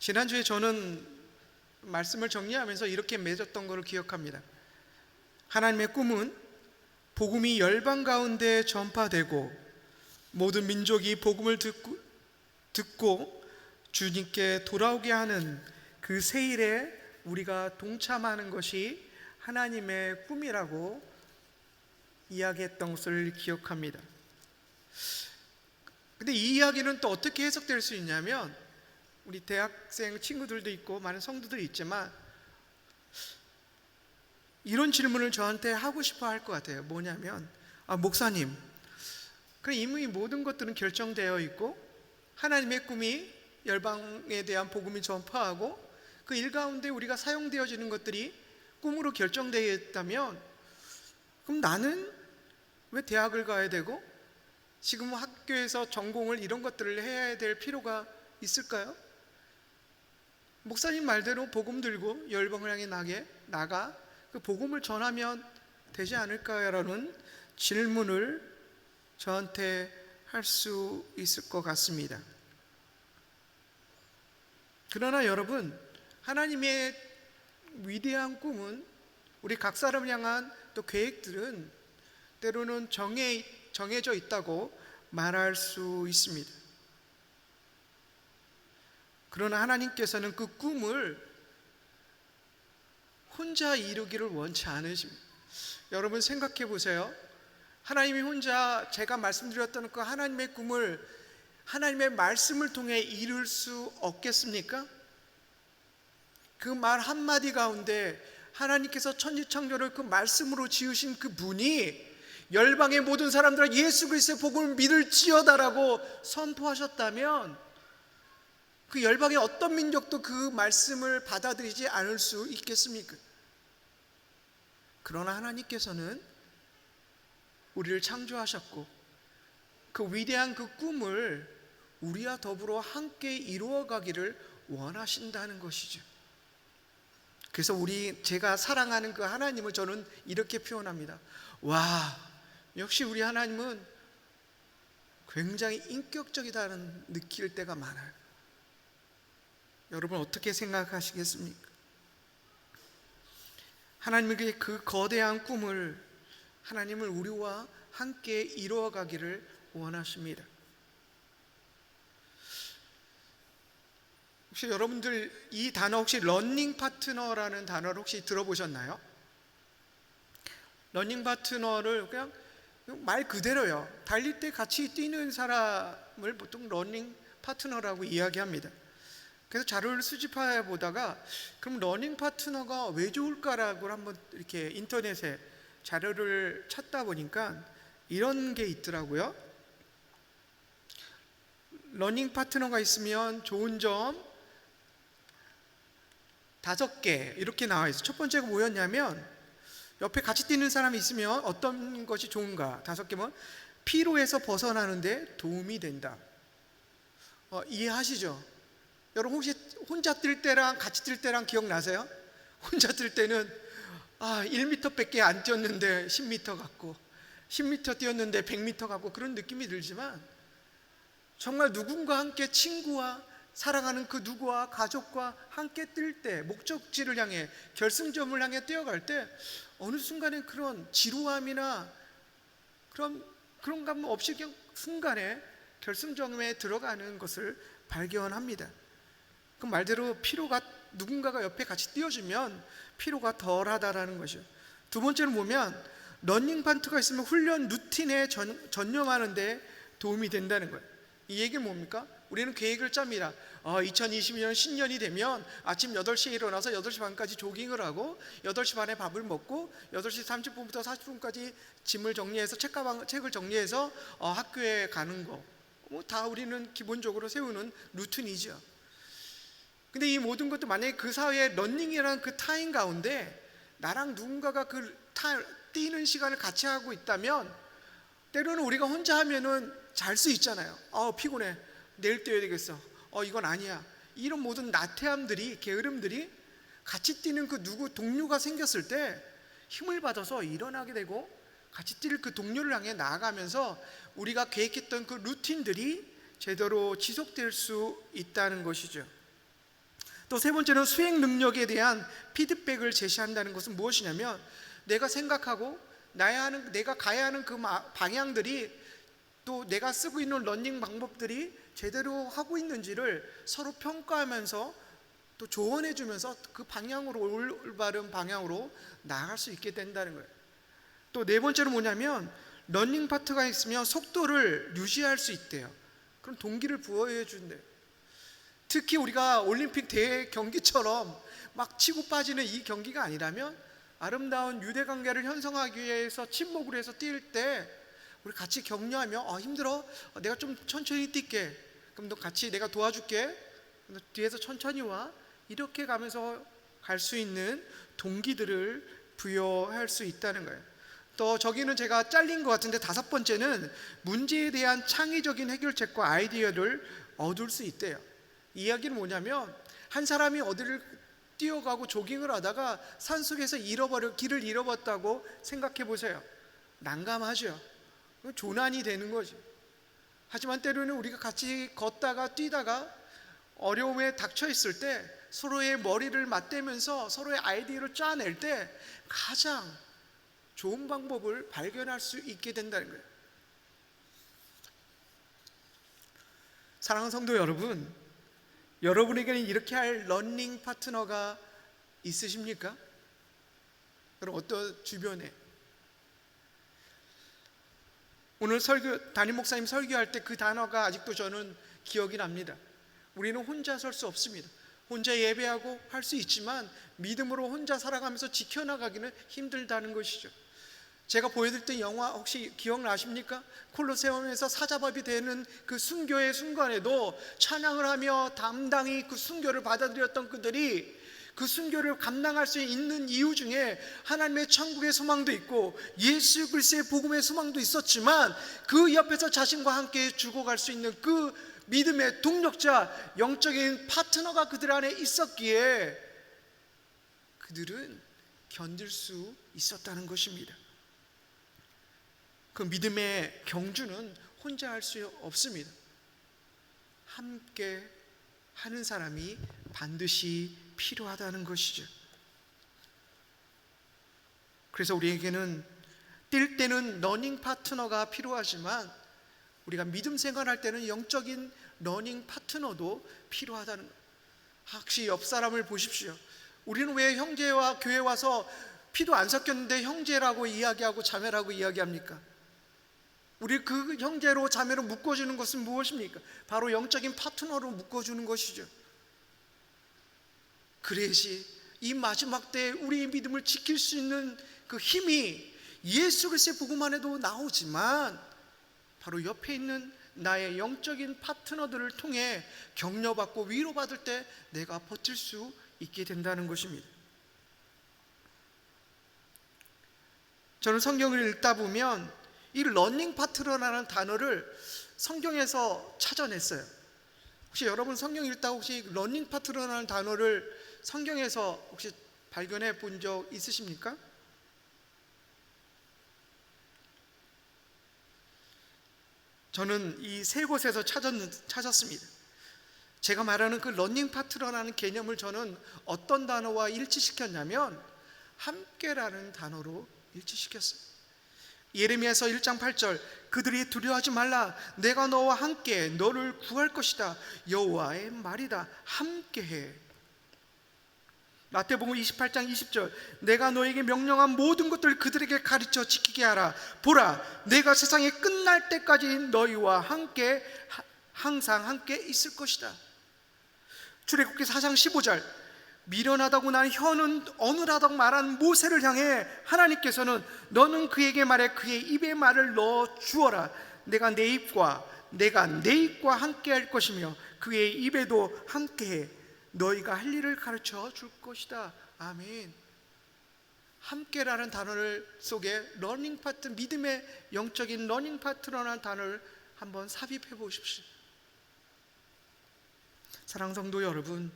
지난주에 저는 말씀을 정리하면서 이렇게 맺었던 것을 기억합니다. 하나님의 꿈은 복음이 열방 가운데 전파되고 모든 민족이 복음을 듣고 주님께 돌아오게 하는 그 세일에 우리가 동참하는 것이 하나님의 꿈이라고 이야기했던 것을 기억합니다. 근데 이 이야기는 또 어떻게 해석될 수 있냐면, 우리 대학생 친구들도 있고 많은 성도들이 있지만 이런 질문을 저한테 하고 싶어 할 것 같아요. 뭐냐면, 목사님, 그럼 이미 모든 것들은 결정되어 있고 하나님의 꿈이 열방에 대한 복음이 전파하고 그 일 가운데 우리가 사용되어지는 것들이 꿈으로 결정되어 있다면, 그럼 나는 왜 대학을 가야 되고 지금 학교에서 전공을 이런 것들을 해야 될 필요가 있을까요? 목사님 말대로 복음 들고 열방을 향해 나가 그 복음을 전하면 되지 않을까라는 질문을 저한테 할 수 있을 것 같습니다. 그러나 여러분, 하나님의 위대한 꿈은, 우리 각 사람을 향한 또 계획들은 때로는 정해져 있다고 말할 수 있습니다. 그러나 하나님께서는 그 꿈을 혼자 이루기를 원치 않으십니다. 여러분 생각해 보세요. 하나님이 혼자 제가 말씀드렸던 그 하나님의 꿈을 하나님의 말씀을 통해 이룰 수 없겠습니까? 그 말 한마디 가운데 하나님께서 천지창조를 그 말씀으로 지으신 그 분이 열방의 모든 사람들은 예수 그리스도의 복음을 믿을지어다라고 선포하셨다면, 그 열방의 어떤 민족도 그 말씀을 받아들이지 않을 수 있겠습니까? 그러나 하나님께서는 우리를 창조하셨고 그 위대한 그 꿈을 우리와 더불어 함께 이루어가기를 원하신다는 것이죠. 그래서 제가 사랑하는 그 하나님을 저는 이렇게 표현합니다. 와, 역시 우리 하나님은 굉장히 인격적이다는 느낄 때가 많아요. 여러분 어떻게 생각하시겠습니까? 하나님의 그 거대한 꿈을, 하나님을 우리와 함께 이루어가기를 원하십니다. 혹시 여러분들 이 단어, 혹시 러닝 파트너라는 단어를 혹시 들어보셨나요? 러닝 파트너를 그냥 말 그대로요, 달릴 때 같이 뛰는 사람을 보통 러닝 파트너라고 이야기합니다. 그래서 자료를 수집해 보다가 그럼 러닝 파트너가 왜 좋을까라고 한번 이렇게 인터넷에 자료를 찾다 보니까 이런 게 있더라고요. 러닝 파트너가 있으면 좋은 점 5개 이렇게 나와 있어요. 첫 번째가 뭐였냐면, 옆에 같이 뛰는 사람이 있으면 어떤 것이 좋은가? 5개면 피로에서 벗어나는데 도움이 된다. 이해하시죠? 여러분 혹시 혼자 뛸 때랑 같이 뛸 때랑 기억나세요? 혼자 뛸 때는 1m밖에 안 뛰었는데 10m 같고 10m 뛰었는데 100m 같고 그런 느낌이 들지만, 정말 누군가 함께 친구와 사랑하는 그 누구와 가족과 함께 뛸 때, 목적지를 향해 결승점을 향해 뛰어갈 때 어느 순간에 그런 지루함이나 그런 감 없이 그냥 순간에 결승점에 들어가는 것을 발견합니다. 그 말대로 피로가, 누군가가 옆에 같이 뛰어주면 피로가 덜하다라는 것이죠. 두 번째로 보면 러닝 파트가 있으면 훈련 루틴에 전념하는 데 도움이 된다는 거예요. 이 얘기는 뭡니까? 우리는 계획을 짭니다. 2022년 신년이 되면 아침 8시에 일어나서 8시 반까지 조깅을 하고 8시 반에 밥을 먹고 8시 30분부터 40분까지 짐을 정리해서 책을 정리해서 학교에 가는 거, 다 우리는 기본적으로 세우는 루틴이죠. 근데 이 모든 것도 만약에 그 사회의 러닝이라는 그 타임 가운데 나랑 누군가가 뛰는 시간을 같이 하고 있다면, 때로는 우리가 혼자 하면은 잘 수 있잖아요. 피곤해, 내일 뛰어야 되겠어, 이건 아니야. 이런 모든 나태함들이, 게으름들이 같이 뛰는 그 동료가 생겼을 때 힘을 받아서 일어나게 되고 같이 뛸 그 동료를 향해 나아가면서 우리가 계획했던 그 루틴들이 제대로 지속될 수 있다는 것이죠. 또 세 번째는 수행 능력에 대한 피드백을 제시한다는 것은 무엇이냐면, 내가 생각하고 내가 가야 하는 그 방향들이, 또 내가 쓰고 있는 러닝 방법들이 제대로 하고 있는지를 서로 평가하면서 또 조언해 주면서 그 방향으로, 올바른 방향으로 나아갈 수 있게 된다는 거예요. 또 네 번째는 뭐냐면, 러닝 파트가 있으면 속도를 유지할 수 있대요. 그럼 동기를 부여해 준대요. 특히 우리가 올림픽 대회 경기처럼 막 치고 빠지는 이 경기가 아니라면, 아름다운 유대관계를 형성하기 위해서 친목을 해서 뛸 때 우리 같이 격려하며, 힘들어? 내가 좀 천천히 뛸게. 그럼 너 같이 내가 도와줄게. 너 뒤에서 천천히 와. 이렇게 가면서 갈 수 있는 동기들을 부여할 수 있다는 거예요. 또 저기는 제가 잘린 것 같은데, 다섯 번째는 문제에 대한 창의적인 해결책과 아이디어를 얻을 수 있대요. 이 이야기는 뭐냐면, 한 사람이 어디를 뛰어가고 조깅을 하다가 산속에서 길을 잃어버렸다고 생각해 보세요. 난감하죠. 조난이 되는 거죠. 하지만 때로는 우리가 같이 걷다가 뛰다가 어려움에 닥쳐 있을 때 서로의 머리를 맞대면서 서로의 아이디어를 짜낼 때 가장 좋은 방법을 발견할 수 있게 된다는 거예요. 사랑하는 성도 여러분, 여러분에게는 이렇게 할 러닝 파트너가 있으십니까? 여러분, 어떤 주변에 오늘 담임 목사님 설교할 때 그 단어가 아직도 저는 기억이 납니다. 우리는 혼자 설 수 없습니다. 혼자 예배하고 할 수 있지만 믿음으로 혼자 살아가면서 지켜나가기는 힘들다는 것이죠. 제가 보여드렸던 영화 혹시 기억나십니까? 콜로세움에서 사자밥이 되는 그 순교의 순간에도 찬양을 하며 담당히 그 순교를 받아들였던 그들이 그 순교를 감당할 수 있는 이유 중에 하나님의 천국의 소망도 있고 예수 그리스도의 복음의 소망도 있었지만, 그 옆에서 자신과 함께 죽어갈 수 있는 그 믿음의 동력자, 영적인 파트너가 그들 안에 있었기에 그들은 견딜 수 있었다는 것입니다. 그 믿음의 경주는 혼자 할 수 없습니다. 함께 하는 사람이 반드시 필요하다는 것이죠. 그래서 우리에게는 뛸 때는 러닝 파트너가 필요하지만, 우리가 믿음 생활할 때는 영적인 러닝 파트너도 필요하다는 거예요. 혹시 옆 사람을 보십시오. 우리는 왜 형제와 교회 와서 피도 안 섞였는데 형제라고 이야기하고 자매라고 이야기합니까? 우리 그 형제로 자매로 묶어주는 것은 무엇입니까? 바로 영적인 파트너로 묶어주는 것이죠. 그래야지 이 마지막 때에 우리의 믿음을 지킬 수 있는 그 힘이 예수 그리스도의 복음 안에도 나오지만, 바로 옆에 있는 나의 영적인 파트너들을 통해 격려받고 위로받을 때 내가 버틸 수 있게 된다는 것입니다. 저는 성경을 읽다 보면 이 러닝 파트너라는 단어를 성경에서 찾아냈어요. 혹시 여러분 성경 읽다가 혹시 러닝 파트너라는 단어를 성경에서 혹시 발견해 본 적 있으십니까? 저는 이 세 곳에서 찾았습니다. 제가 말하는 그 러닝 파트너라는 개념을 저는 어떤 단어와 일치시켰냐면, 함께라는 단어로 일치시켰어요. 예레미야서 1장 8절, 그들이 두려워하지 말라, 내가 너와 함께 너를 구할 것이다, 여호와의 말이다, 함께해. 마태복음 28장 20절, 내가 너에게 명령한 모든 것들을 그들에게 가르쳐 지키게 하라. 보라, 내가 세상이 끝날 때까지 너희와 함께 항상 함께 있을 것이다. 출애굽기 4장 15절, 미련하다고 난 혀는 어눌하다고 말한 모세를 향해 하나님께서는 너는 그에게 말해 그의 입에 말을 넣어 주어라. 내가 내 입과 함께 할 것이며 그의 입에도 함께해 너희가 할 일을 가르쳐 줄 것이다. 아멘. 함께라는 단어를 속에 러닝 파트, 믿음의 영적인 러닝 파트너라는 단어를 한번 삽입해 보십시오. 사랑하는 성도 여러분,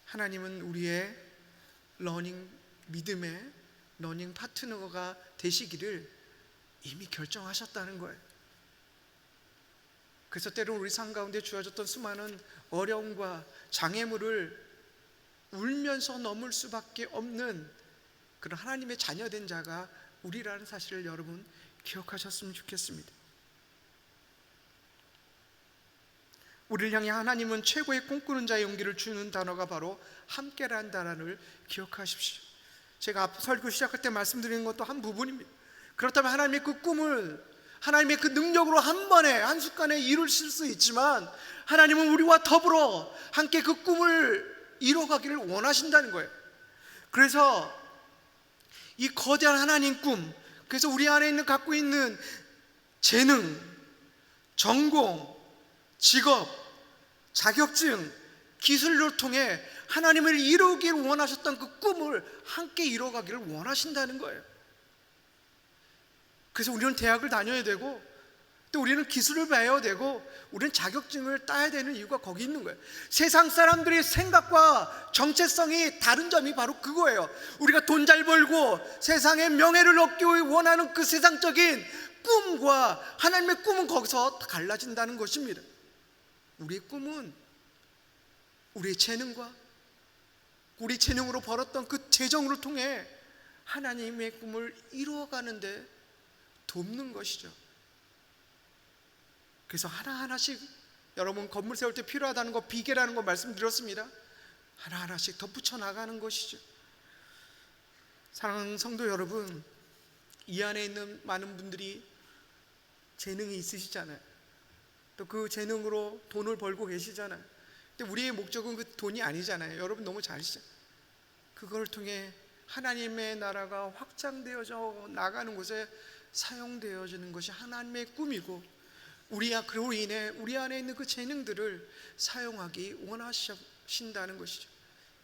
하나님은 우리의 믿음의 러닝 파트너가 되시기를 이미 결정하셨다는 거예요. 그래서 때로는 우리 삶 가운데 주어졌던 수많은 어려움과 장애물을 울면서 넘을 수밖에 없는 그런 하나님의 자녀된 자가 우리라는 사실을 여러분 기억하셨으면 좋겠습니다. 우리를 향해 하나님은 최고의 꿈꾸는 자의 용기를 주는 단어가 바로 함께라는 단어를 기억하십시오. 제가 앞 설교 시작할 때 말씀드리는 것도 한 부분입니다. 그렇다면 하나님의 그 꿈을 하나님의 그 능력으로 한 번에 한순간에 이루실 수 있지만 하나님은 우리와 더불어 함께 그 꿈을 이뤄가기를 원하신다는 거예요. 그래서 이 거대한 하나님 꿈, 그래서 우리 안에 갖고 있는 재능, 전공, 직업, 자격증, 기술을 통해 하나님을 이루길 원하셨던 그 꿈을 함께 이뤄가기를 원하신다는 거예요. 그래서 우리는 대학을 다녀야 되고 또 우리는 기술을 배워야 되고 우리는 자격증을 따야 되는 이유가 거기 있는 거예요. 세상 사람들의 생각과 정체성이 다른 점이 바로 그거예요. 우리가 돈 잘 벌고 세상의 명예를 얻기 원하는 그 세상적인 꿈과 하나님의 꿈은 거기서 갈라진다는 것입니다. 우리의 꿈은 우리의 재능과 우리 재능으로 벌었던 그 재정을 통해 하나님의 꿈을 이루어가는데 돕는 것이죠. 그래서 하나하나씩 여러분 건물 세울 때 필요하다는 거 비계라는 거 말씀드렸습니다. 하나하나씩 덧붙여 나가는 것이죠. 사랑하는 성도 여러분, 이 안에 있는 많은 분들이 재능이 있으시잖아요. 또 그 재능으로 돈을 벌고 계시잖아요. 근데 우리의 목적은 그 돈이 아니잖아요. 여러분 너무 잘 아시죠? 그걸 통해 하나님의 나라가 확장되어져 나가는 곳에 사용되어지는 것이 하나님의 꿈이고 그로 인해 우리 안에 있는 그 재능들을 사용하기 원하신다는 것이죠.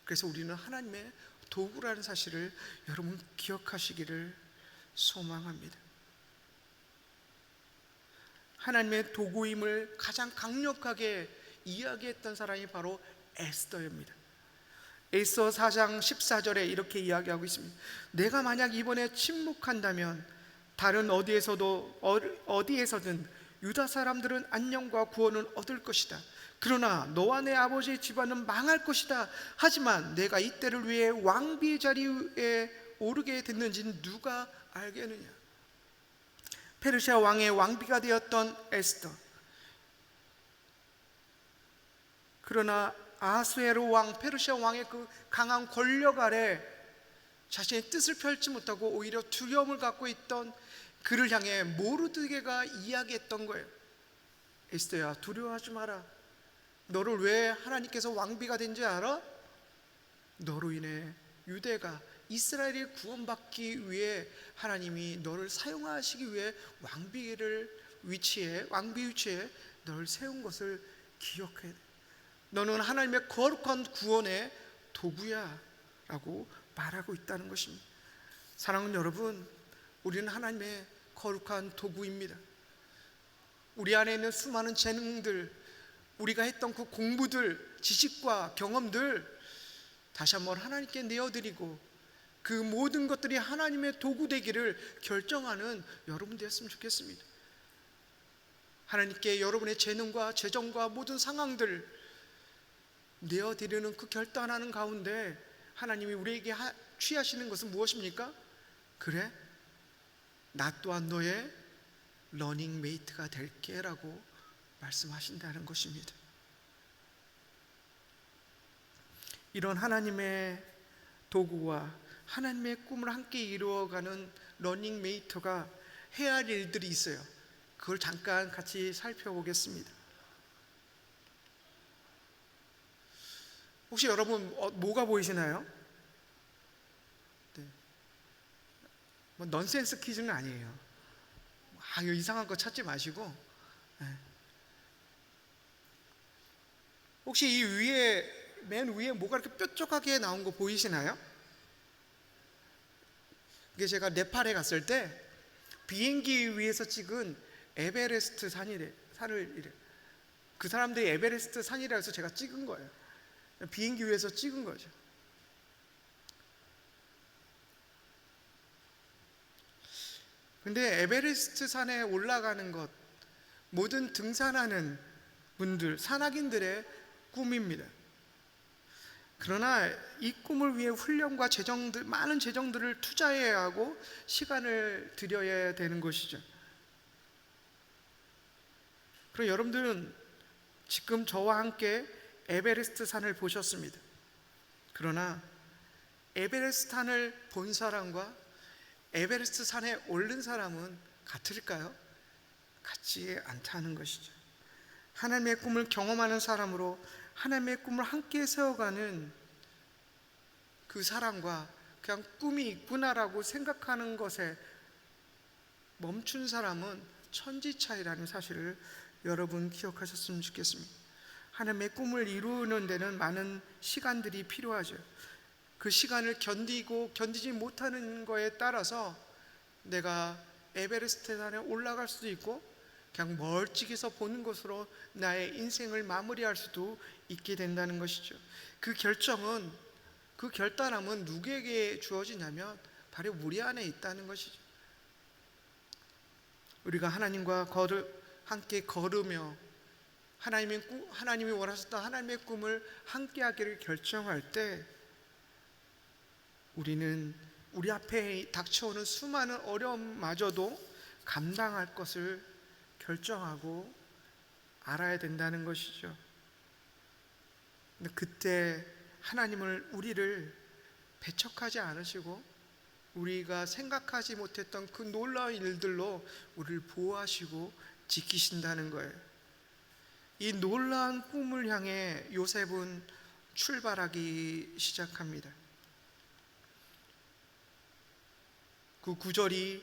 그래서 우리는 하나님의 도구라는 사실을 여러분 기억하시기를 소망합니다. 하나님의 도구임을 가장 강력하게 이야기했던 사람이 바로 에스더입니다. 에스더 4장 14절에 이렇게 이야기하고 있습니다. 내가 만약 이번에 침묵한다면 다른 어디에서든 유다 사람들은 안녕과 구원을 얻을 것이다. 그러나 너와 내 아버지의 집안은 망할 것이다. 하지만 내가 이때를 위해 왕비의 자리에 오르게 됐는지는 누가 알겠느냐. 페르시아 왕의 왕비가 되었던 에스더, 그러나 아하수에로 왕, 페르시아 왕의 그 강한 권력 아래 자신의 뜻을 펼치 못하고 오히려 두려움을 갖고 있던 그를 향해 모르드게가 이야기했던 거예요. 에스더야, 두려워하지 마라. 너를 왜 하나님께서 왕비가 된지 알아? 너로 인해 유대가, 이스라엘이 구원받기 위해 하나님이 너를 사용하시기 위해 왕비 위치에 너를 세운 것을 기억해야 돼. 너는 하나님의 거룩한 구원의 도구야 라고 말하고 있다는 것입니다. 사랑하는 여러분, 우리는 하나님의 거룩한 도구입니다. 우리 안에 있는 수많은 재능들, 우리가 했던 그 공부들, 지식과 경험들 다시 한번 하나님께 내어드리고 그 모든 것들이 하나님의 도구 되기를 결정하는 여러분 되었으면 좋겠습니다. 하나님께 여러분의 재능과 재정과 모든 상황들 내어드리는 그 결단하는 가운데 하나님이 우리에게 취하시는 것은 무엇입니까? 그래, 나 또한 너의 러닝메이트가 될게 라고 말씀하신다는 것입니다. 이런 하나님의 도구와 하나님의 꿈을 함께 이루어가는 러닝메이트가 해야 할 일들이 있어요. 그걸 잠깐 같이 살펴보겠습니다. 혹시 여러분 뭐가 보이시나요? 네. 뭐 넌센스 퀴즈는 아니에요. 이거 이상한 거 찾지 마시고, 네. 혹시 이 맨 위에 뭐가 이렇게 뾰족하게 나온 거 보이시나요? 이게 제가 네팔에 갔을 때 비행기 위에서 찍은 에베레스트 산을 그 사람들이 에베레스트 산이라 해서 제가 찍은 거예요. 비행기 위에서 찍은 거죠. 근데 에베레스트 산에 올라가는 것, 모든 등산하는 분들, 산악인들의 꿈입니다. 그러나 이 꿈을 위해 훈련과 재정들, 많은 재정들을 투자해야 하고 시간을 들여야 되는 것이죠. 그리고 여러분들은 지금 저와 함께 에베레스트 산을 보셨습니다. 그러나 에베레스트 산을 본 사람과 에베레스트 산에 오른 사람은 같을까요? 같지 않다는 것이죠. 하나님의 꿈을 경험하는 사람으로 하나님의 꿈을 함께 세워가는 그 사람과 그냥 꿈이 있구나라고 생각하는 것에 멈춘 사람은 천지 차이라는 사실을 여러분 기억하셨으면 좋겠습니다. 하나님의 꿈을 이루는 데는 많은 시간들이 필요하죠. 그 시간을 견디지 못하는 거에 따라서 내가 에베레스트 산에 올라갈 수도 있고 그냥 멀찍이서 보는 것으로 나의 인생을 마무리할 수도 있게 된다는 것이죠. 그 결단함은 누구에게 주어지냐면 바로 우리 안에 있다는 것이죠. 우리가 하나님과 함께 걸으며 하나님이 원하셨던 하나님의 꿈을 함께 하기를 결정할 때 우리는 우리 앞에 닥쳐오는 수많은 어려움마저도 감당할 것을 결정하고 알아야 된다는 것이죠. 근데 그때 하나님은 우리를 배척하지 않으시고 우리가 생각하지 못했던 그 놀라운 일들로 우리를 보호하시고 지키신다는 거예요. 이 놀라운 꿈을 향해 요셉은 출발하기 시작합니다. 그 구절이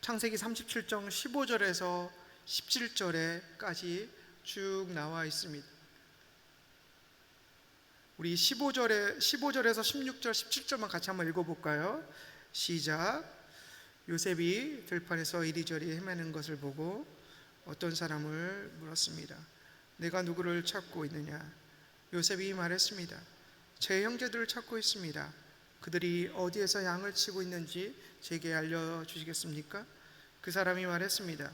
창세기 37장 15절에서 17절에까지 쭉 나와 있습니다. 우리 15절에서 16절, 17절만 같이 한번 읽어볼까요? 시작. 요셉이 들판에서 이리저리 헤매는 것을 보고 어떤 사람을 물었습니다. 내가 누구를 찾고 있느냐? 요셉이 말했습니다. 제 형제들을 찾고 있습니다. 그들이 어디에서 양을 치고 있는지 제게 알려주시겠습니까? 그 사람이 말했습니다.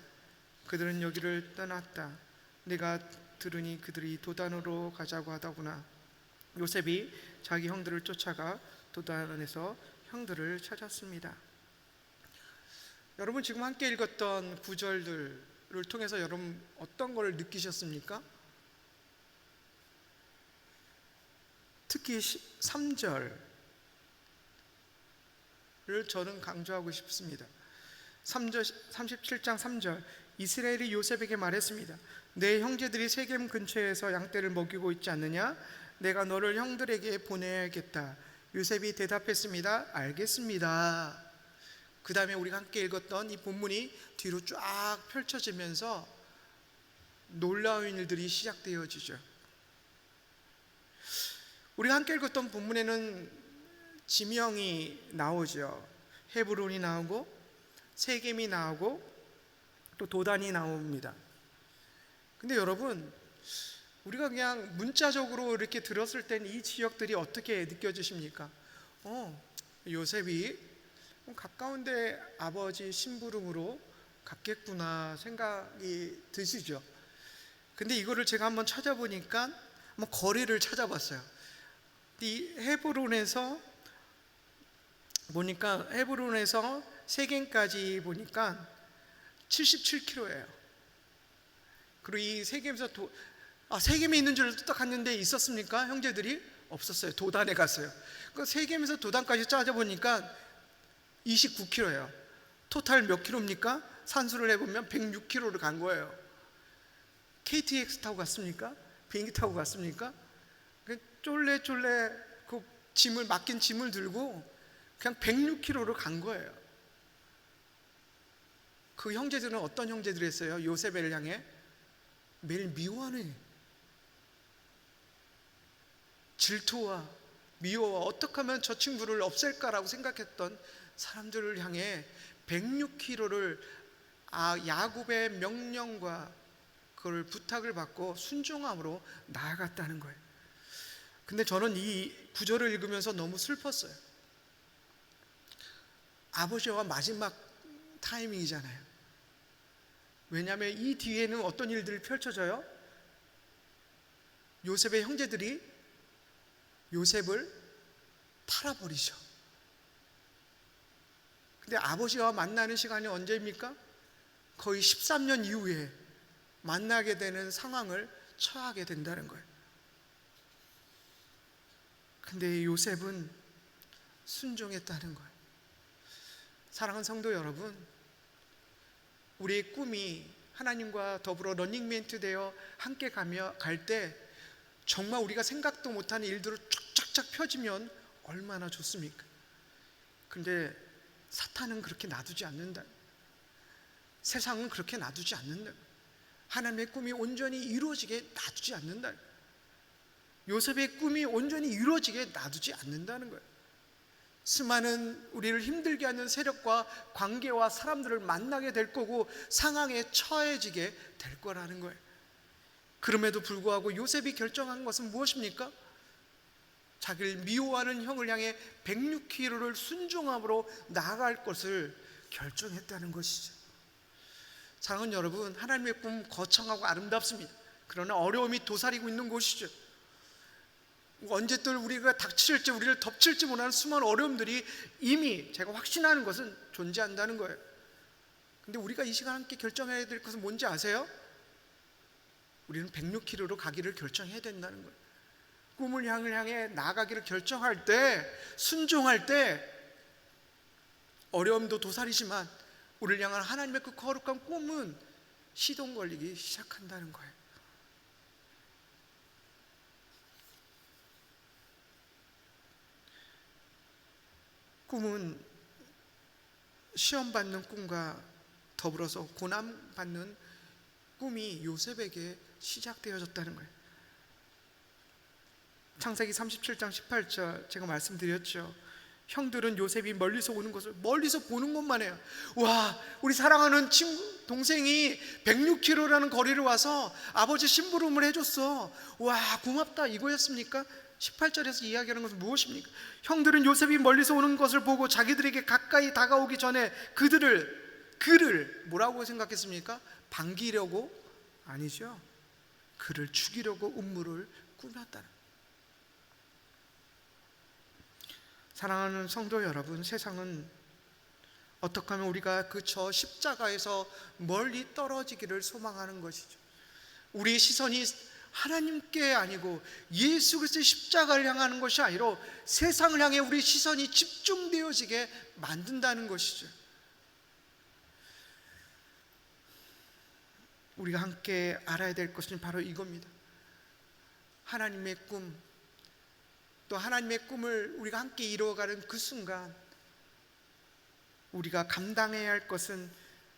그들은 여기를 떠났다. 내가 들으니 그들이 도단으로 가자고 하더구나. 요셉이 자기 형들을 쫓아가 도단에서 형들을 찾았습니다. 여러분 지금 함께 읽었던 구절들을 통해서 여러분 어떤 걸 느끼셨습니까? 특히 3절을 저는 강조하고 싶습니다. 37장 3절. 이스라엘이 요셉에게 말했습니다. 내 형제들이 세겜 근처에서 양떼를 먹이고 있지 않느냐? 내가 너를 형들에게 보내야겠다. 요셉이 대답했습니다. 알겠습니다. 그 다음에 우리가 함께 읽었던 이 본문이 뒤로 쫙 펼쳐지면서 놀라운 일들이 시작되어지죠. 우리가 함께 읽었던 본문에는 지명이 나오죠. 헤브론이 나오고 세겜이 나오고 또 도단이 나옵니다. 근데 여러분 우리가 그냥 문자적으로 이렇게 들었을 땐 이 지역들이 어떻게 느껴지십니까? 요셉이 가까운데 아버지 심부름으로 갔겠구나 생각이 드시죠. 근데 이거를 제가 한번 찾아보니까 한번 거리를 찾아봤어요. 이 헤브론에서 세겜까지 보니까 77km예요. 그리고 이 세겜에서 세겜에 있는 줄 딱 갔는데 있었습니까? 형제들이 없었어요. 도단에 갔어요. 그 세겜에서 도단까지 짜져보니까 29km예요. 토탈 몇 킬로입니까? 산수를 해보면 106km를 간 거예요. KTX 타고 갔습니까? 비행기 타고 갔습니까? 쫄래 그 맡긴 짐을 들고 그냥 106km를 간 거예요. 그 형제들은 어떤 형제들이 했어요? 요셉을 향해 매일 미워하는 질투와 미워와 어떻게 하면 저 친구를 없앨까라고 생각했던 사람들을 향해 106km를 야곱의 명령과 그걸 부탁을 받고 순종함으로 나아갔다는 거예요. 근데 저는 이 구절을 읽으면서 너무 슬펐어요. 아버지와 마지막 타이밍이잖아요. 왜냐하면 이 뒤에는 어떤 일들이 펼쳐져요? 요셉의 형제들이 요셉을 팔아버리죠. 근데 아버지와 만나는 시간이 언제입니까? 거의 13년 이후에 만나게 되는 상황을 처하게 된다는 거예요. 근데 요셉은 순종했다는 거예요. 사랑하는 성도 여러분, 우리의 꿈이 하나님과 더불어 러닝메이트 되어 함께 갈 때 정말 우리가 생각도 못하는 일들을 쫙쫙쫙 펴지면 얼마나 좋습니까? 근데 사탄은 그렇게 놔두지 않는다. 세상은 그렇게 놔두지 않는다. 하나님의 꿈이 온전히 이루어지게 놔두지 않는다. 요셉의 꿈이 온전히 이루어지게 놔두지 않는다는 거예요. 수많은 우리를 힘들게 하는 세력과 관계와 사람들을 만나게 될 거고 상황에 처해지게 될 거라는 거예요. 그럼에도 불구하고 요셉이 결정한 것은 무엇입니까? 자기를 미워하는 형을 향해 106km를 순종함으로 나아갈 것을 결정했다는 것이죠. 사랑하는 여러분, 하나님의 꿈 거창하고 아름답습니다. 그러나 어려움이 도사리고 있는 곳이죠. 언제 또 우리가 닥칠지, 우리를 덮칠지 못하는 수많은 어려움들이 이미 제가 확신하는 것은 존재한다는 거예요. 근데 우리가 이 시간 함께 결정해야 될 것은 뭔지 아세요? 우리는 106km로 가기를 결정해야 된다는 거예요. 꿈을 향해 나아가기를 결정할 때, 순종할 때 어려움도 도사리지만 우리를 향한 하나님의 그 거룩한 꿈은 시동 걸리기 시작한다는 거예요. 꿈은 시험받는 꿈과 더불어서 고난받는 꿈이 요셉에게 시작되어졌다는 거예요. 창세기 37장 18절 제가 말씀드렸죠. 형들은 요셉이 멀리서 오는 것을 멀리서 보는 것만 해요. 와, 우리 사랑하는 친구 동생이 106km라는 거리를 와서 아버지 심부름을 해줬어. 와, 고맙다, 이거였습니까? 18절에서 이야기하는 것은 무엇입니까? 형들은 요셉이 멀리서 오는 것을 보고 자기들에게 가까이 다가오기 전에 그를 뭐라고 생각했습니까? 반기려고? 아니죠. 그를 죽이려고 음모를 꾸몄다는. 사랑하는 성도 여러분, 세상은 어떻게 하면 우리가 그 저 십자가에서 멀리 떨어지기를 소망하는 것이죠. 우리의 시선이 하나님께 아니고 예수 그리스도의 십자가를 향하는 것이 아니라 세상을 향해 우리 시선이 집중되어지게 만든다는 것이죠. 우리가 함께 알아야 될 것은 바로 이겁니다. 하나님의 꿈, 또 하나님의 꿈을 우리가 함께 이루어가는 그 순간 우리가 감당해야 할 것은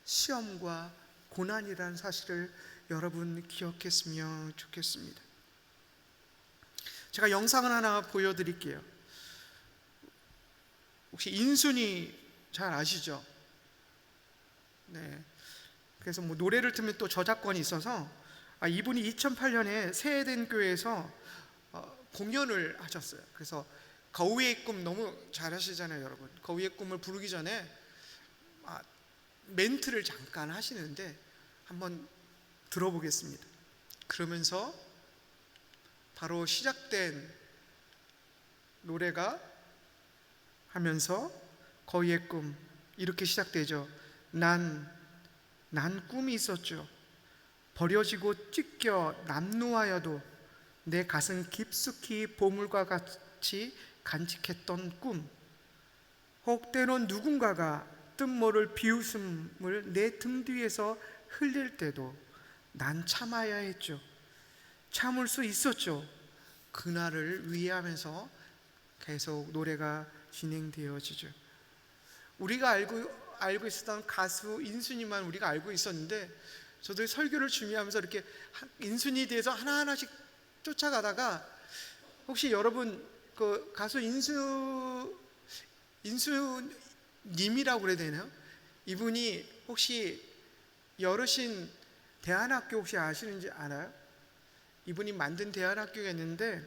시험과 고난이라는 사실을 여러분 기억했으면 좋겠습니다. 제가 영상을 하나 보여드릴게요. 혹시 인순이 잘 아시죠? 네. 그래서 뭐 노래를 틀면 또 저작권이 있어서 이분이 2008년에 새에덴교회에서 공연을 하셨어요. 그래서 거위의 꿈 너무 잘 하시잖아요, 여러분. 거위의 꿈을 부르기 전에 멘트를 잠깐 하시는데 한번 들어보겠습니다. 그러면서 바로 시작된 노래가 하면서 거위의 꿈 이렇게 시작되죠. 난 꿈이 있었죠. 버려지고 찢겨 남루하여도 내 가슴 깊숙이 보물과 같이 간직했던 꿈. 혹 때론 누군가가 뜻모를 비웃음을 내 등 뒤에서 흘릴 때도 난 참아야 했죠. 참을 수 있었죠. 그날을 위하면서 계속 노래가 진행되어지죠. 우리가 알고 있었던 가수 인순이만 우리가 알고 있었는데, 저도 설교를 준비하면서 이렇게 인순이에 대해서 하나하나씩 쫓아가다가 혹시 여러분 그 가수 인수님이라고 그래야 되나요? 이분이 혹시 여르신 대안학교 혹시 아시는지 알아요? 이분이 만든 대안학교가 있는데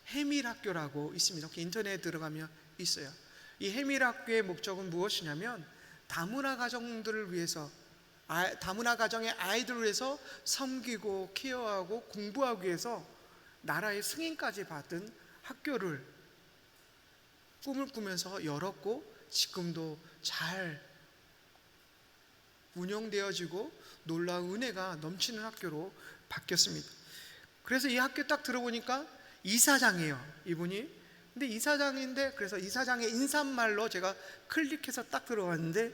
해밀학교라고 있습니다. 인터넷에 들어가면 있어요. 이 해밀학교의 목적은 무엇이냐면 다문화 가정들을 위해서 다문화 가정의 아이들을 위해서 섬기고 케어하고 공부하기 위해서 나라의 승인까지 받은 학교를 꿈을 꾸면서 열었고, 지금도 잘 운영되어지고 놀라운 은혜가 넘치는 학교로 바뀌었습니다. 그래서 이 학교 딱 들어보니까 이사장이에요, 이분이. 근데 이사장인데, 그래서 이사장의 인사말로 제가 클릭해서 딱 들어갔는데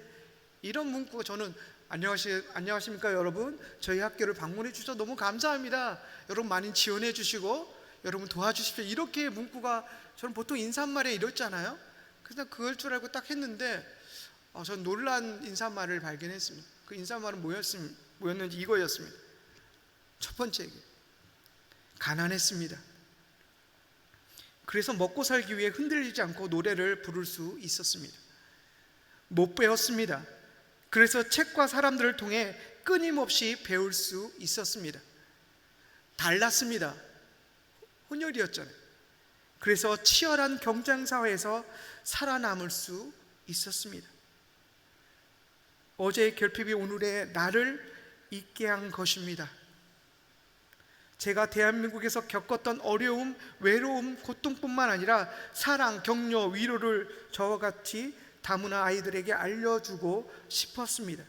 이런 문구가, 저는 안녕하십니까 여러분, 저희 학교를 방문해 주셔서 너무 감사합니다, 여러분 많이 지원해 주시고 여러분 도와주십시오, 이렇게 문구가, 저는 보통 인사말에 이렇잖아요. 그래서 그걸 줄 알고 딱 했는데 전 놀란 인사말을 발견했습니다. 그 인사말은 뭐였는지 이거였습니다. 첫 번째, 가난했습니다. 그래서 먹고 살기 위해 흔들리지 않고 노래를 부를 수 있었습니다. 못 배웠습니다. 그래서 책과 사람들을 통해 끊임없이 배울 수 있었습니다. 달랐습니다. 혼혈이었잖아요. 그래서 치열한 경쟁 사회에서 살아남을 수 있었습니다. 어제의 결핍이 오늘의 나를 있게 한 것입니다. 제가 대한민국에서 겪었던 어려움, 외로움, 고통뿐만 아니라 사랑, 격려, 위로를 저와 같이 다문화 아이들에게 알려주고 싶었습니다.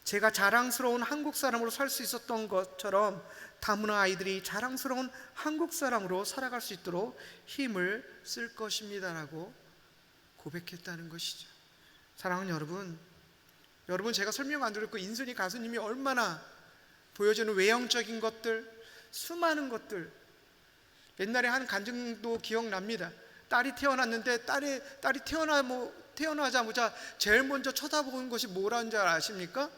제가 자랑스러운 한국 사람으로 살 수 있었던 것처럼 다문화 아이들이 자랑스러운 한국 사람으로 살아갈 수 있도록 힘을 쓸 것입니다라고 고백했다는 것이죠. 사랑하는 여러분, 제가 설명 안 드렸고 인순이 가수님이 얼마나 보여주는 외형적인 것들, 수많은 것들, 옛날에 한 간증도 기억납니다. 딸이 태어났는데 딸이 태어나자마자 제일 먼저 쳐다보는 것이 뭐라는 줄 아십니까?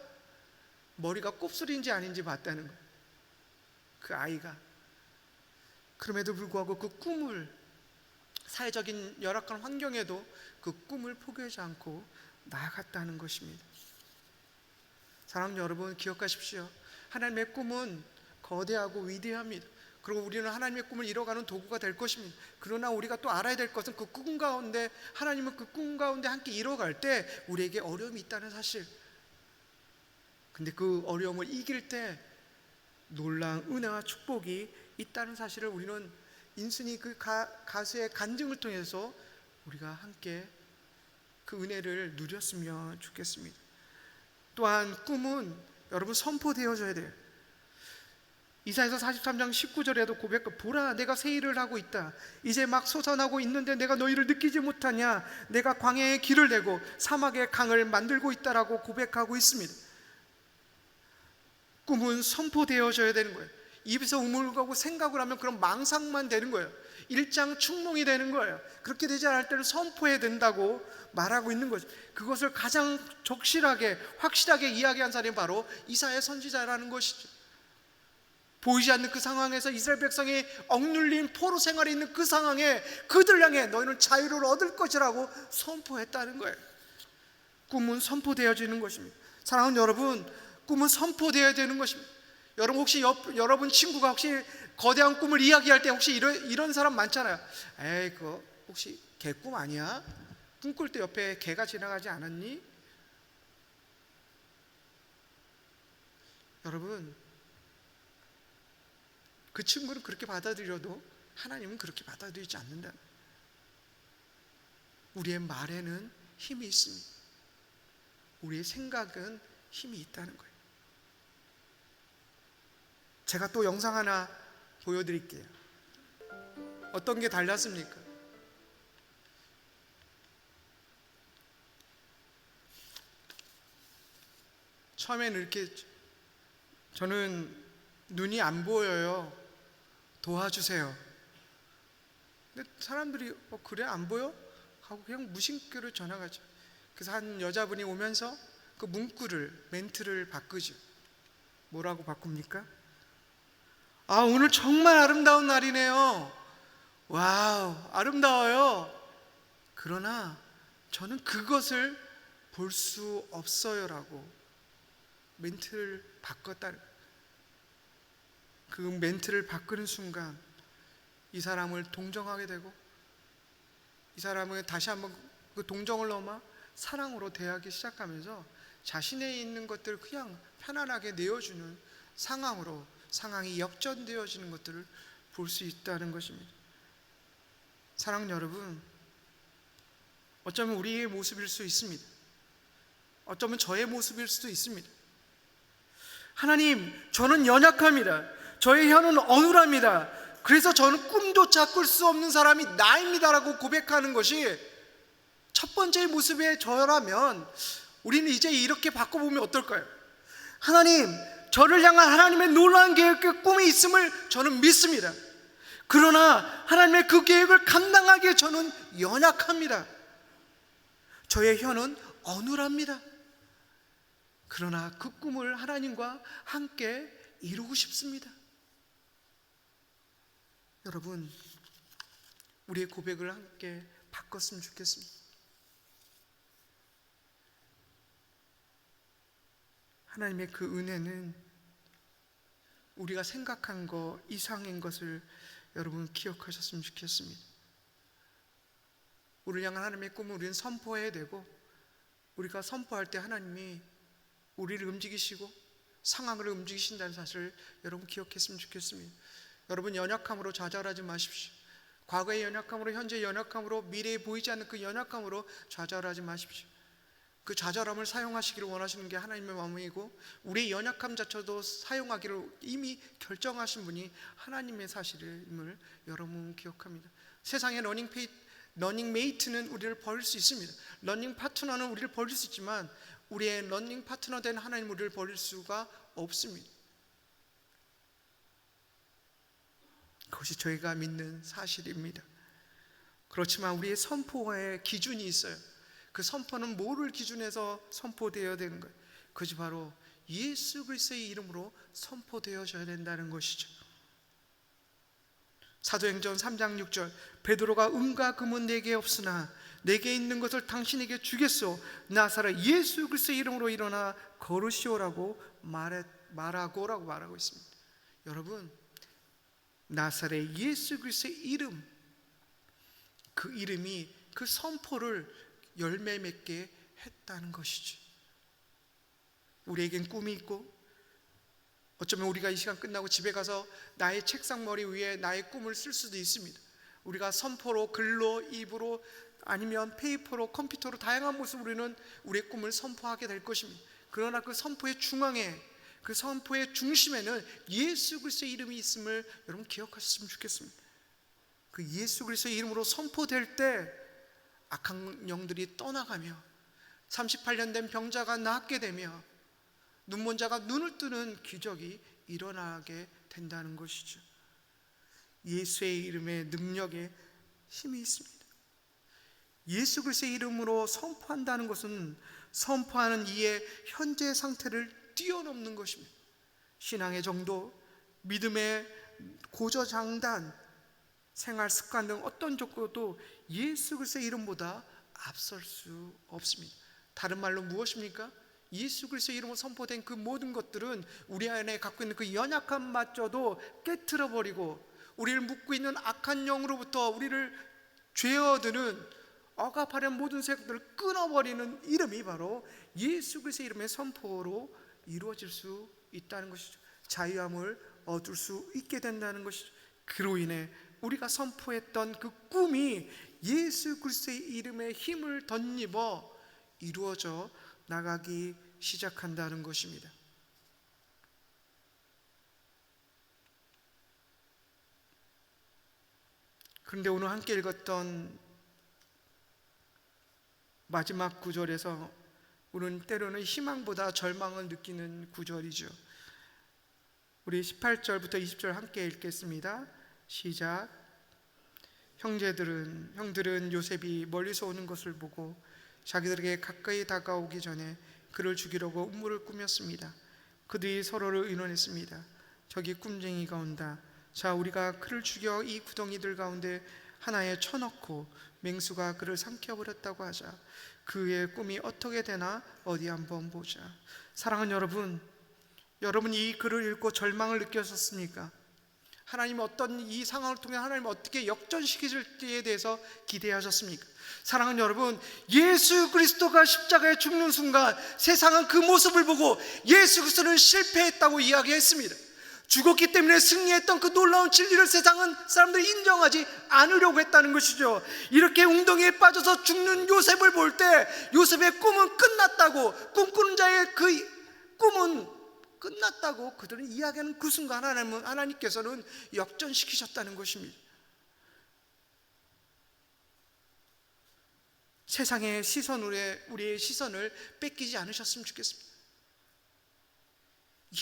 머리가 곱슬인지 아닌지 봤다는 거예요, 그 아이가. 그럼에도 불구하고 그 꿈을, 사회적인 열악한 환경에도 그 꿈을 포기하지 않고 나아갔다는 것입니다. 사랑하는 여러분, 기억하십시오. 하나님의 꿈은 거대하고 위대합니다. 그리고 우리는 하나님의 꿈을 이뤄가는 도구가 될 것입니다. 그러나 우리가 또 알아야 될 것은 그 꿈 가운데, 하나님은 그 꿈 가운데 함께 이뤄갈 때 우리에게 어려움이 있다는 사실. 근데 그 어려움을 이길 때 놀라운 은혜와 축복이 있다는 사실을 우리는 인순이 그 가수의 간증을 통해서 우리가 함께 그 은혜를 누렸으면 좋겠습니다. 또한 꿈은 여러분 선포되어져야 돼요. 이사야서 43장 19절에도 고백하고, 보라 내가 새 일을 하고 있다, 이제 막 솟아나고 있는데 내가 너희를 느끼지 못하냐, 내가 광야에 길을 내고 사막에 강을 만들고 있다라고 고백하고 있습니다. 꿈은 선포되어져야 되는 거예요. 입에서 우물가고 생각을 하면 그런 망상만 되는 거예요. 일장춘몽이 되는 거예요. 그렇게 되지 않을 때는 선포해야 된다고 말하고 있는 거죠. 그것을 가장 적실하게, 확실하게 이야기한 사람이 바로 이사야 선지자라는 것이죠. 보이지 않는 그 상황에서 이스라엘 백성이 억눌린 포로 생활에 있는 그 상황에 그들 향해 너희는 자유를 얻을 것이라고 선포했다는 거예요. 꿈은 선포되어지는 것입니다. 사랑하는 여러분, 꿈은 선포되어야 되는 것입니다. 여러분, 혹시 여러분 친구가 혹시 거대한 꿈을 이야기할 때 혹시 이런 사람 많잖아요. 에이, 그거 혹시 개 꿈 아니야? 꿈꿀 때 옆에 개가 지나가지 않았니? 여러분, 그 친구는 그렇게 받아들여도 하나님은 그렇게 받아들이지 않는다. 우리의 말에는 힘이 있습니다. 우리의 생각은 힘이 있다는 거예요. 제가 또 영상 하나 보여드릴게요. 어떤 게 달랐습니까? 처음에는 이렇게, 저는 눈이 안 보여요, 도와주세요. 근데 사람들이 그래 안 보여? 하고 그냥 무심결을 전화가죠. 그래서 한 여자분이 오면서 그 문구를, 멘트를 바꾸죠. 뭐라고 바꿉니까? 아, 오늘 정말 아름다운 날이네요. 와우, 아름다워요. 그러나 저는 그것을 볼 수 없어요라고 멘트를 바꿨다. 그 멘트를 바꾸는 순간 이 사람을 동정하게 되고, 이 사람을 다시 한번 그 동정을 넘어 사랑으로 대하기 시작하면서 자신에 있는 것들을 그냥 편안하게 내어주는 상황이 역전되어지는 것들을 볼 수 있다는 것입니다. 사랑하는 여러분, 어쩌면 우리의 모습일 수 있습니다. 어쩌면 저의 모습일 수도 있습니다. 하나님, 저는 연약합니다. 저의 혀는 어눌합니다. 그래서 저는 꿈조차 꿀 수 없는 사람이 나입니다라고 고백하는 것이 첫 번째 모습의 저라면, 우리는 이제 이렇게 바꿔보면 어떨까요? 하나님, 저를 향한 하나님의 놀라운 계획과 꿈이 있음을 저는 믿습니다. 그러나 하나님의 그 계획을 감당하기에 저는 연약합니다. 저의 혀는 어눌합니다. 그러나 그 꿈을 하나님과 함께 이루고 싶습니다. 여러분, 우리의 고백을 함께 바꿨으면 좋겠습니다. 하나님의 그 은혜는 우리가 생각한 것 이상인 것을 여러분 기억하셨으면 좋겠습니다. 우리를 향한 하나님의 꿈을 우리는 선포해야 되고, 우리가 선포할 때 하나님이 우리를 움직이시고 상황을 움직이신다는 사실을 여러분 기억했으면 좋겠습니다. 여러분, 연약함으로 좌절하지 마십시오. 과거의 연약함으로, 현재의 연약함으로, 미래에 보이지 않는 그 연약함으로 좌절하지 마십시오. 그 좌절함을 사용하시기를 원하시는 게 하나님의 마음이고, 우리의 연약함 자체도 사용하기를 이미 결정하신 분이 하나님의 사실임을 여러분 기억합니다. 세상의 러닝메이트는 우리를 버릴 수 있습니다. 러닝 파트너는 우리를 버릴 수 있지만 우리의 러닝 파트너 된 하나님, 우리를 버릴 수가 없습니다. 그것이 저희가 믿는 사실입니다. 그렇지만 우리의 선포의 기준이 있어요. 그 선포는 뭐를 기준해서 선포되어야 되는 거예요? 그것이 바로 예수 그리스도의 이름으로 선포되어져야 된다는 것이죠. 사도행전 3장 6절, 베드로가 은과 금은 내게 없으나 내게 있는 것을 당신에게 주겠소. 나사렛 예수 그리스도의 이름으로 일어나 걸으시오라고 말하고라고 말하고 있습니다. 여러분, 나사렛 예수 그리스도의 이름, 그 이름이 그 선포를 열매 맺게 했다는 것이죠. 우리에겐 꿈이 있고, 어쩌면 우리가 이 시간 끝나고 집에 가서 나의 책상 머리 위에 나의 꿈을 쓸 수도 있습니다. 우리가 선포로, 글로, 입으로, 아니면 페이퍼로, 컴퓨터로 다양한 모습으로 우리는 우리의 꿈을 선포하게 될 것입니다. 그러나 그 선포의 중앙에, 그 선포의 중심에는 예수 그리스도의 이름이 있음을 여러분 기억하셨으면 좋겠습니다. 그 예수 그리스도의 이름으로 선포될 때 악한 영들이 떠나가며 38년 된 병자가 낫게 되며 눈먼 자가 눈을 뜨는 기적이 일어나게 된다는 것이죠. 예수의 이름에 능력에 힘이 있습니다. 예수 그리스도의 이름으로 선포한다는 것은 선포하는 이의 현재 상태를 뛰어넘는 것입니다. 신앙의 정도, 믿음의 고저장단, 생활 습관 등 어떤 조건도 예수 그리스도의 이름보다 앞설 수 없습니다. 다른 말로 무엇입니까? 예수 그리스도의 이름으로 선포된 그 모든 것들은 우리 안에 갖고 있는 그 연약함마저도 깨트려 버리고, 우리를 묶고 있는 악한 영으로부터 우리를 죄어드는 억압하려는 모든 세력들을 끊어버리는 이름이 바로 예수 그리스도의 이름의 선포로 이루어질 수 있다는 것이죠. 자유함을 얻을 수 있게 된다는 것이죠. 그로 인해 우리가 선포했던 그 꿈이 예수 그리스도의 이름에 힘을 덧입어 이루어져 나가기 시작한다는 것입니다. 그런데 오늘 함께 읽었던 마지막 구절에서 우리는 때로는 희망보다 절망을 느끼는 구절이죠. 우리 18절부터 20절 함께 읽겠습니다. 시작. 형들은 요셉이 멀리서 오는 것을 보고 자기들에게 가까이 다가오기 전에 그를 죽이려고 음모를 꾸몄습니다. 그들이 서로를 의논했습니다. 저기 꿈쟁이가 온다. 자, 우리가 그를 죽여 이 구덩이들 가운데 하나에 쳐넣고 맹수가 그를 삼켜버렸다고 하자. 그의 꿈이 어떻게 되나 어디 한번 보자. 사랑하는 여러분, 여러분이 이 글을 읽고 절망을 느꼈었습니까? 하나님 어떤 이 상황을 통해 하나님 어떻게 역전시키실지에 대해서 기대하셨습니까? 사랑하는 여러분, 예수 그리스도가 십자가에 죽는 순간 세상은 그 모습을 보고 예수 그리스도는 실패했다고 이야기했습니다. 죽었기 때문에 승리했던 그 놀라운 진리를 세상은 사람들이 인정하지 않으려고 했다는 것이죠. 이렇게 웅덩이에 빠져서 죽는 요셉을 볼 때 요셉의 꿈은 끝났다고, 꿈꾸는 자의 그 꿈은 끝났다고 그들은 이야기하는 그 순간 하나님께서는 역전시키셨다는 것입니다. 세상의 우리의 시선을 뺏기지 않으셨으면 좋겠습니다.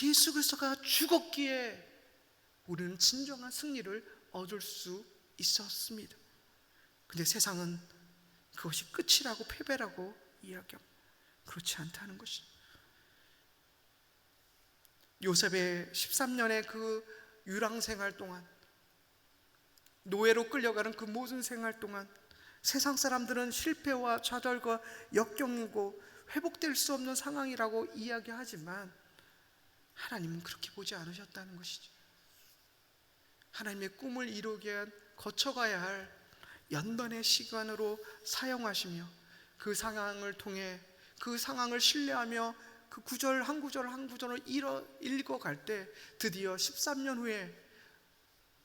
예수 그리스도가 죽었기에 우리는 진정한 승리를 얻을 수 있었습니다. 근데 세상은 그것이 끝이라고, 패배라고 이야기합니다. 그렇지 않다는 것이죠. 요셉의 13년의 그 유랑생활 동안, 노예로 끌려가는 그 모든 생활 동안 세상 사람들은 실패와 좌절과 역경이고 회복될 수 없는 상황이라고 이야기하지만 하나님은 그렇게 보지 않으셨다는 것이죠. 하나님의 꿈을 이루기 위한 거쳐가야 할 연단의 시간으로 사용하시며 그 상황을 통해 그 상황을 신뢰하며 그 구절 한 구절 한 구절을 읽어갈 때 드디어 13년 후에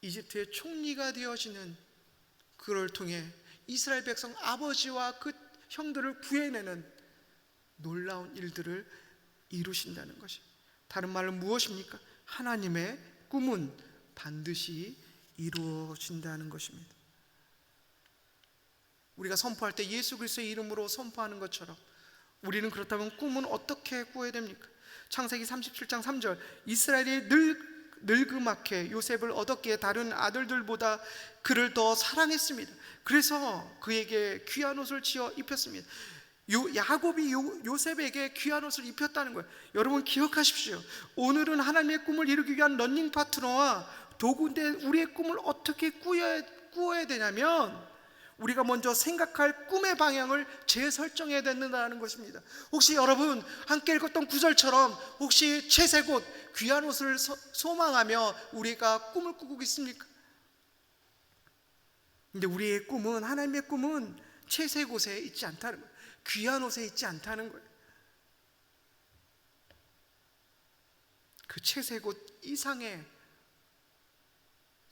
이집트의 총리가 되어지는 그를 통해 이스라엘 백성 아버지와 그 형들을 구해내는 놀라운 일들을 이루신다는 것입니다. 다른 말로 무엇입니까? 하나님의 꿈은 반드시 이루어진다는 것입니다. 우리가 선포할 때 예수 그리스도의 이름으로 선포하는 것처럼 우리는 그렇다면 꿈은 어떻게 꾸어야 됩니까? 창세기 37장 3절, 이스라엘이 늙음하게 요셉을 얻었기에 다른 아들들보다 그를 더 사랑했습니다. 그래서 그에게 귀한 옷을 지어 입혔습니다. 야곱이 요셉에게 귀한 옷을 입혔다는 거예요. 여러분 기억하십시오. 오늘은 하나님의 꿈을 이루기 위한 러닝 파트너와 도구인데 우리의 꿈을 어떻게 꾸어야 되냐면 우리가 먼저 생각할 꿈의 방향을 재설정해야 된다는 것입니다. 혹시 여러분 함께 읽었던 구절처럼 혹시 채색 옷, 귀한 옷을 소망하며 우리가 꿈을 꾸고 있습니까? 근데 우리의 꿈은, 하나님의 꿈은 채색 옷에 있지 않다는 거예요. 귀한 옷에 있지 않다는 거예요. 그 채색 옷 이상의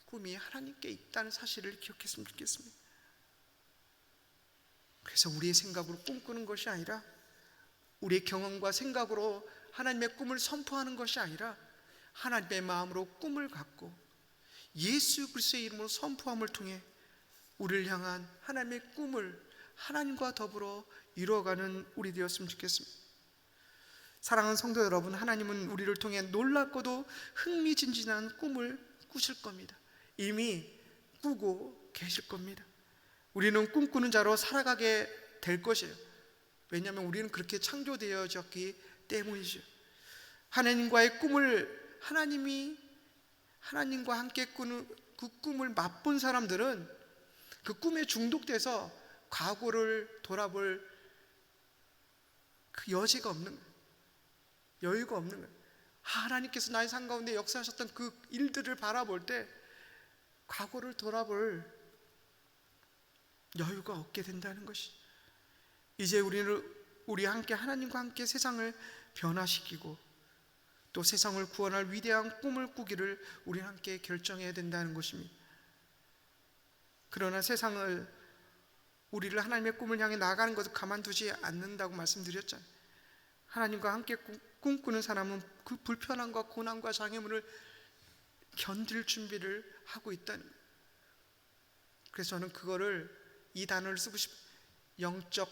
꿈이 하나님께 있다는 사실을 기억했으면 좋겠습니다. 그래서 우리의 생각으로 꿈꾸는 것이 아니라 우리의 경험과 생각으로 하나님의 꿈을 선포하는 것이 아니라 하나님의 마음으로 꿈을 갖고 예수 그리스도의 이름으로 선포함을 통해 우리를 향한 하나님의 꿈을 하나님과 더불어 이루어가는 우리 되었으면 좋겠습니다. 사랑하는 성도 여러분, 하나님은 우리를 통해 놀랍고도 흥미진진한 꿈을 꾸실 겁니다. 이미 꾸고 계실 겁니다. 우리는 꿈꾸는 자로 살아가게 될 것이에요. 왜냐하면 우리는 그렇게 창조되어졌기 때문이죠. 하나님과의 꿈을 하나님과 함께 꾸는 그 꿈을 맛본 사람들은 그 꿈에 중독돼서 과거를 돌아볼 그 여지가 없는 거예요. 여유가 없는 거예요. 하나님께서 나의 삶 가운데 역사하셨던 그 일들을 바라볼 때 과거를 돌아볼 여유가 없게 된다는 것이, 이제 우리 함께 하나님과 함께 세상을 변화시키고 또 세상을 구원할 위대한 꿈을 꾸기를 우리 함께 결정해야 된다는 것입니다. 그러나 우리를 하나님의 꿈을 향해 나아가는 것을 가만두지 않는다고 말씀드렸잖아요. 하나님과 함께 꿈꾸는 사람은 그 불편함과 고난과 장애물을 견딜 준비를 하고 있다는 거예요. 그래서 저는 이 단어를 쓰고 싶어요. 영적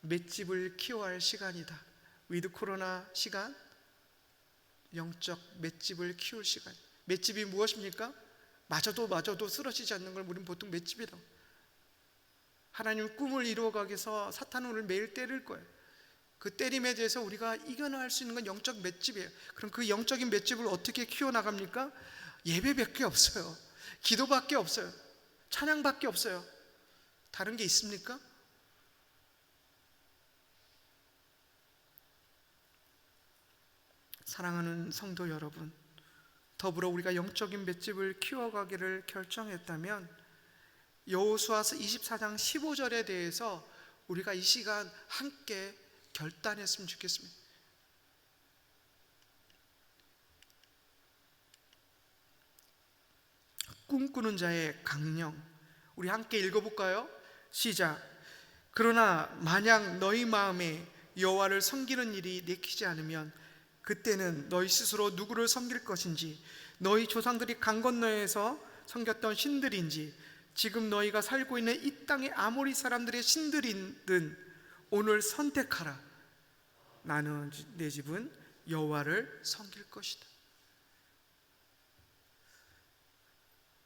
맷집을 키워야 할 시간이다. 위드 코로나 시간, 영적 맷집을 키울 시간. 맷집이 무엇입니까? 맞아도 쓰러지지 않는 걸 우리는 보통 맷집이라고. 하나님 꿈을 이루어가기 위해서 사탄은 우리를 매일 때릴 거예요. 그 때림에 대해서 우리가 이겨낼 수 있는 건 영적 맷집이에요. 그럼 그 영적인 맷집을 어떻게 키워나갑니까? 예배밖에 없어요. 기도밖에 없어요. 찬양밖에 없어요. 다른 게 있습니까? 사랑하는 성도 여러분, 더불어 우리가 영적인 맷집을 키워가기를 결정했다면 여호수아서 24장 15절에 대해서 우리가 이 시간 함께 결단했으면 좋겠습니다. 꿈꾸는 자의 강령, 우리 함께 읽어볼까요? 시작. 그러나 만약 너희 마음에 여호와를 섬기는 일이 내키지 않으면 그때는 너희 스스로 누구를 섬길 것인지, 너희 조상들이 강 건너에서 섬겼던 신들인지, 지금 너희가 살고 있는 이 땅의 아모리 사람들의 신들이든 오늘 선택하라. 나는 내 집은 여호와를 섬길 것이다.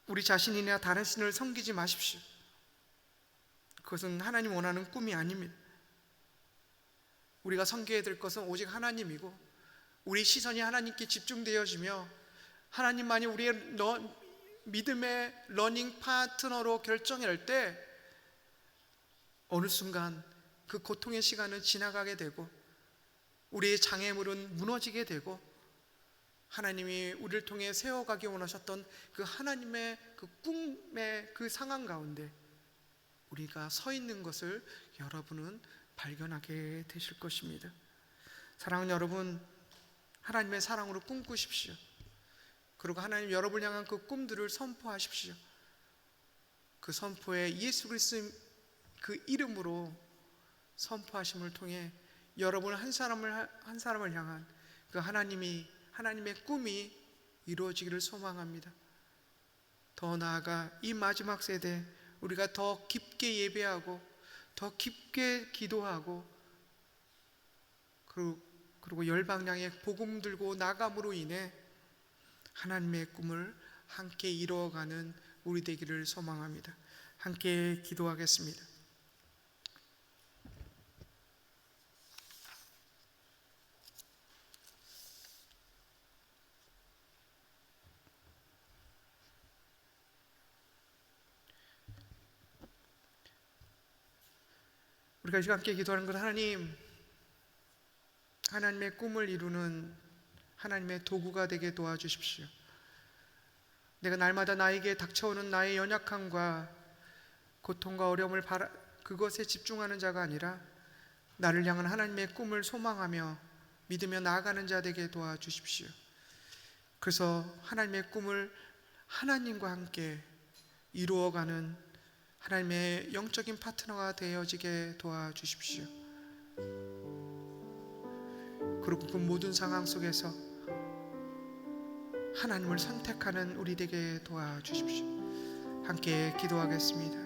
우리 자신이나 다른 신을 섬기지 마십시오. 그것은 하나님 원하는 꿈이 아닙니다. 우리가 섬겨야 될 것은 오직 하나님이고, 우리 시선이 하나님께 집중되어지며 하나님만이 우리의 믿음의 러닝 파트너로 결정할 때 어느 순간 그 고통의 시간은 지나가게 되고 우리의 장애물은 무너지게 되고 하나님이 우리를 통해 세워가기 원하셨던 그 하나님의 그 꿈의 그 상황 가운데 우리가 서 있는 것을 여러분은 발견하게 되실 것입니다. 사랑하는 여러분, 하나님의 사랑으로 꿈꾸십시오. 그리고 하나님 여러분을 향한 그 꿈들을 선포하십시오. 그 선포에 예수 그리스도의 그 이름으로 선포하심을 통해 여러분 한 사람을 향한 그 하나님의 꿈이 이루어지기를 소망합니다. 더 나아가 이 마지막 세대 우리가 더 깊게 예배하고 더 깊게 기도하고 그리고 열방향에 복음 들고 나감으로 인해 하나님의 꿈을 함께 이루어가는 우리 되기를 소망합니다. 함께 기도하겠습니다. 우리가 지금 함께 기도하는 것, 하나님의 꿈을 이루는 하나님의 도구가 되게 도와주십시오. 내가 날마다 나에게 닥쳐오는 나의 연약함과 고통과 어려움을 그것에 집중하는 자가 아니라 나를 향한 하나님의 꿈을 소망하며 믿으며 나아가는 자 되게 도와주십시오. 그래서 하나님의 꿈을 하나님과 함께 이루어가는 하나님의 영적인 파트너가 되어지게 도와주십시오. 그리고 그 모든 상황 속에서 하나님을 선택하는 우리 되게 도와주십시오. 함께 기도하겠습니다.